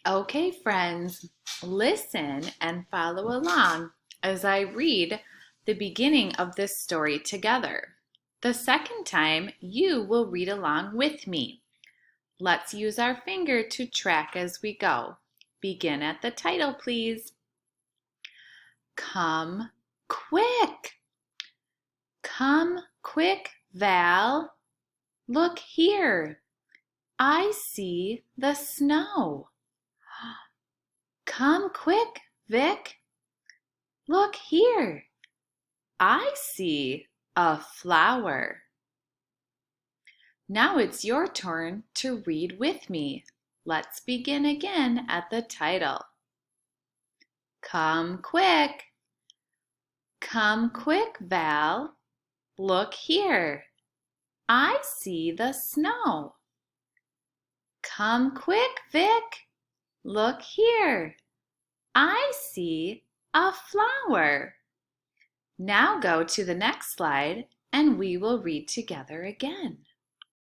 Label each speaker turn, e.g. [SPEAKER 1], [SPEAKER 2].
[SPEAKER 1] Okay, friends, listen and follow along as I read the beginning of this story together. The second time, you will read along with me. Let's use our finger to track as we go. Begin at the title, please. Come quick. Come quick, Val. Look here. I see the snow. Come quick, Vic. Look here. I see a flower. Now it's your turn to read with me. Let's begin again at the title. Come quick. Come quick, Val. Look here. I see the snow. Come quick, Vic. Look here. I see a flower. Now go to the next slide and we will read together again.